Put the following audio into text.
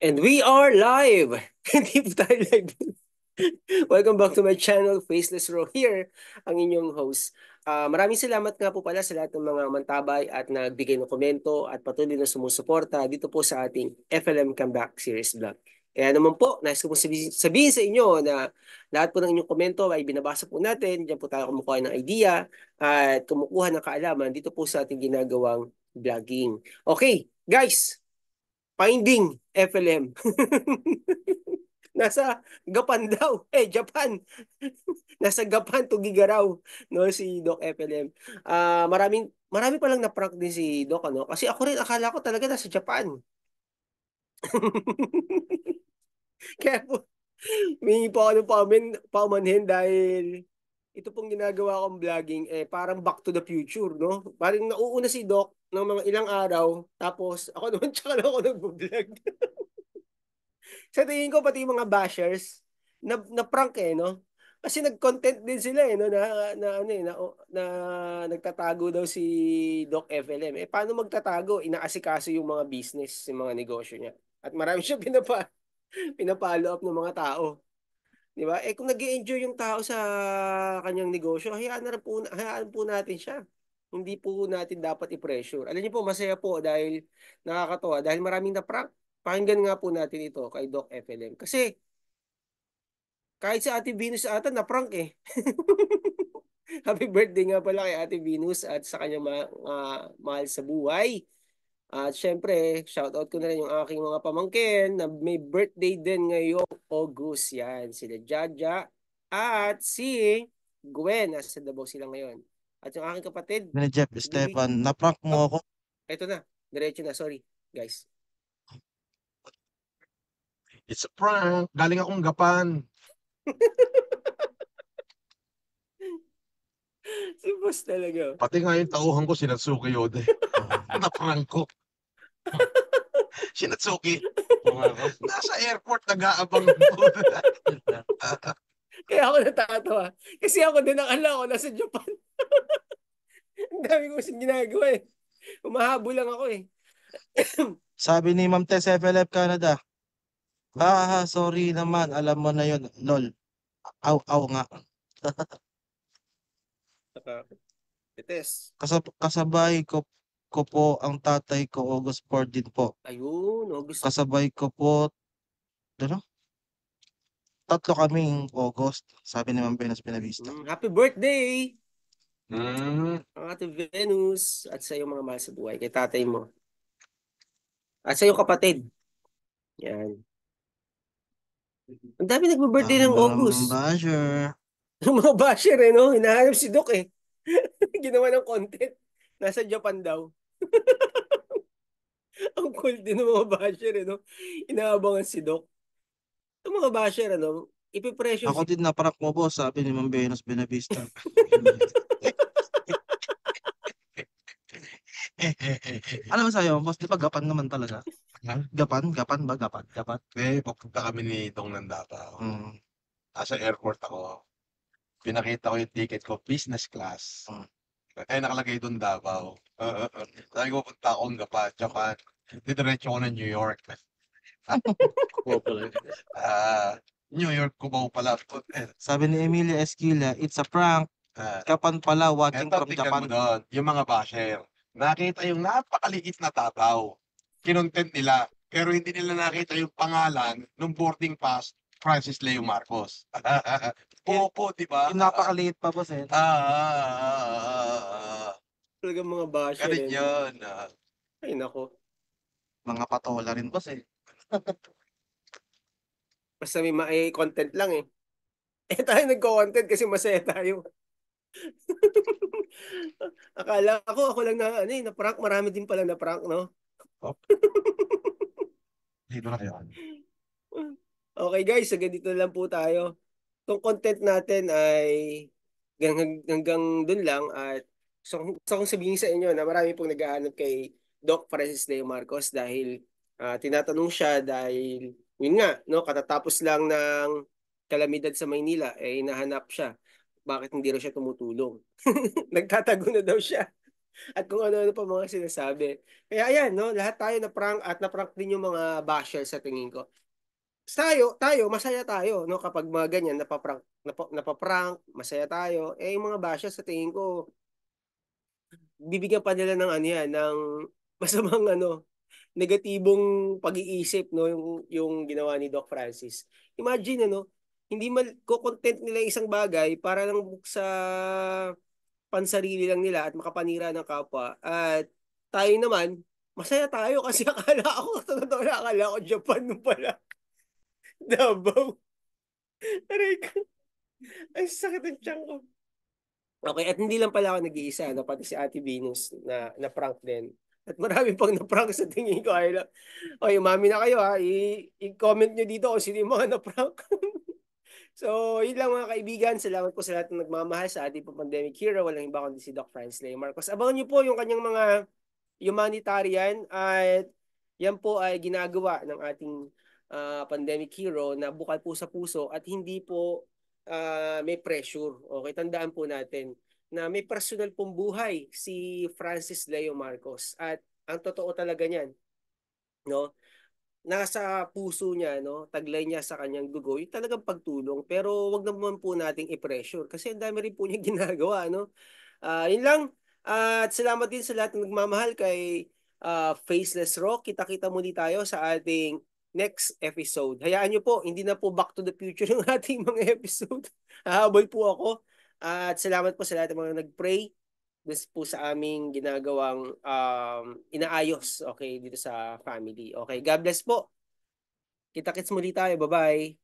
And we are live! Hindi po tayo live. Welcome back to my channel, Faceless Row here, ang inyong host. Maraming salamat nga po pala sa lahat ng mga mantabay at nagbigay ng komento at patuloy na sumusuporta dito po sa ating FLM Comeback Series Vlog. Kaya naman po, nais ko po sabihin sa inyo na lahat po ng inyong komento ay binabasa po natin. Diyan po tayo kumukuha ng idea at kumukuha ng kaalaman dito po sa ating ginagawang vlogging. Okay, guys! Finding FLM. Nasa Japan daw. Japan. Nasa Japan to Gigaraw, no, si Doc FLM. Marami pa lang na-prank din si Doc, ano? Kasi ako rin akala ko talaga nasa Japan. Kaya po, may po ako ng paumanhin dahil ito pong ginagawa kong vlogging, parang back to the future, no? Parang nauuna si Doc ng mga ilang araw, tapos ako naman tsaka lang ako nag-vlog. Sa tingin ko pati yung mga bashers na prank no. Kasi nag-content din sila no na ano na nagtatago daw si Doc FLM. Paano magtatago? Inaasikaso yung mga business, yung mga negosyo niya. At marami siya pinapalo up ng mga tao. 'Di ba? Kung nag-enjoy yung tao sa kanyang negosyo, hayaan po natin siya. Hindi po natin dapat i-pressure. Alam niyo po, masaya po dahil nakakatuwa dahil maraming na-prank. Pakinggan nga po natin ito kay Doc FLM. Kasi kahit sa Ate Venus ata na-prank Happy birthday nga pala kay Ate Venus at sa kanyang mahal sa buhay. At syempre, shoutout ko na rin yung aking mga pamangkin na may birthday din ngayong August. Yan, sila Jaja at si Gwen. Nasa Davao sila ngayon. At yung aking kapatid, Ni Jeff si Bibi. Stefan, na-prank mo Oh, ako. eto na. Diretso na. Sorry, guys. It's a prank. Galing akong Gapan. Si boss talaga. Pati nga yung tauhan ko, Sinatsuki Yode. Na-prank ko. Sinatsuki. Nasa airport, nag-aabang ko. Kaya ako natatawa. Kasi ako din akala ko nasa Japan. Ang dami ko kasing ginagawa Umahabol lang ako Sabi ni Ma'am Tess FLF Canada, sorry naman, alam mo na yun, lol. Aw nga. Test. Kasabay ko po ang tatay ko, August 4 din po. Ayun, August. Kasabay ko po, ano? Tatlo kaming August, sabi ni Ma'am Venus Benavista. Happy birthday! Mm. Ang Ate Venus at sa iyong mga mahal sa buhay, kay tatay mo. At sa iyong kapatid. Yan. Ang dami nagbe-birthday ng August. Basher. Ang mga basher no? Hinahanap si Doc Ginawa ng content. Nasa Japan daw. Ang cool din ng mga basher no? Inaabangan si Doc. Yung mga basher ipipressure Ako si din na-prank mo, boss, sabi ni Ma'am Venus Benavista. Alam mo sa'yo, boss, di ba Gapan naman talaga? Gapan ba? Gapan. Papunta kami ni Dong ng Davao. Mm. Nasa airport ako. Pinakita ko yung ticket ko, business class. Nakalagay doon Davao. Sabi ko, punta akong Japan. Didiretso ko ng New York. New York, Cubao pala. Sabi ni Emilia Esquila, it's a prank. Gapan pala, watching Eto, from tingnan Japan. mo doon, yung mga basher. Nakita yung napakaliit na tataw. Kinontent nila. Pero hindi nila nakita yung pangalan ng boarding pass, Francis Leo Marcos. Popo, di ba? Yung napakaliit pa, boss, eh. talagang mga basher. Ganun yun. Ay, nako. Mga patola rin, boss, eh. Basta may content lang tayo nagko-content kasi masaya tayo. Akala ako lang na-prank. Marami din pala na-prank, no? Dito na yun. Okay guys, hanggang dito lang po tayo. Itong content natin ay hanggang dun lang at gusto kong sabihin sa inyo na marami pong naghahanap kay Doc Francis Leo Marcos dahil tinatanong siya dahil yun nga, no, katatapos lang ng kalamidad sa Maynila, hinahanap siya. Bakit hindi raw siya tumutulong? Nagtatago na daw siya. At kung ano-ano pa mga sinasabi. Kaya ayan, no, lahat tayo na-prank at na-prank din yung mga basher sa tingin ko. Tayo, masaya tayo, no, kapag mga ganyan, napaprank, masaya tayo. Eh, yung mga basher sa tingin ko, bibigyan pa nila ng ano yan, ng masamang ano, negatibong pag-iisip, no, yung ginawa ni Doc Francis. Imagine, ano, hindi mal ko-content nila yung isang bagay para lang sa pansarili lang nila at makapanira ng kapwa. At tayo naman, masaya tayo kasi akala ako, sa totoo lang, akala ko Japan nung pala. Davao. Aray ko. Ay, sakit ang tiyan ko. Okay, at hindi lang pala ako nag-iisa, no? Pati si Ate Venus na prank din. At marami pang na-prank sa tingin ko. Ay, oy, umami na kayo ha. I-comment nyo dito kung sino yung mga na-prank. So, yun lang mga kaibigan. Salamat po sa lahat ng nagmamahal sa ating pandemic hero. Walang iba kundi si Doc Franz Leo Marcos. Abangan nyo po yung kanyang mga humanitarian at yan po ay ginagawa ng ating pandemic hero na bukal po sa puso at hindi po may pressure. Okay, tandaan po natin na may personal pong buhay si Francis Leo Marcos at ang totoo talaga niyan, no? Nasa puso niya, no? Taglay niya sa kanyang dugo, yung talagang pagtulong. Pero wag naman po nating i-pressure kasi ang dami rin po niya ginagawa, no? Yun lang. At salamat din sa lahat ng nagmamahal kay Faceless Rock. Kita-kita muli tayo sa ating next episode. Hayaan nyo po, hindi na po back to the future yung ating mga episode. Hahabol po ako. At salamat po sa lahat ng mga nag-pray this po sa aming ginagawang inaayos, okay, dito sa family. Okay, God bless po. Kita-kits muli tayo. Bye-bye.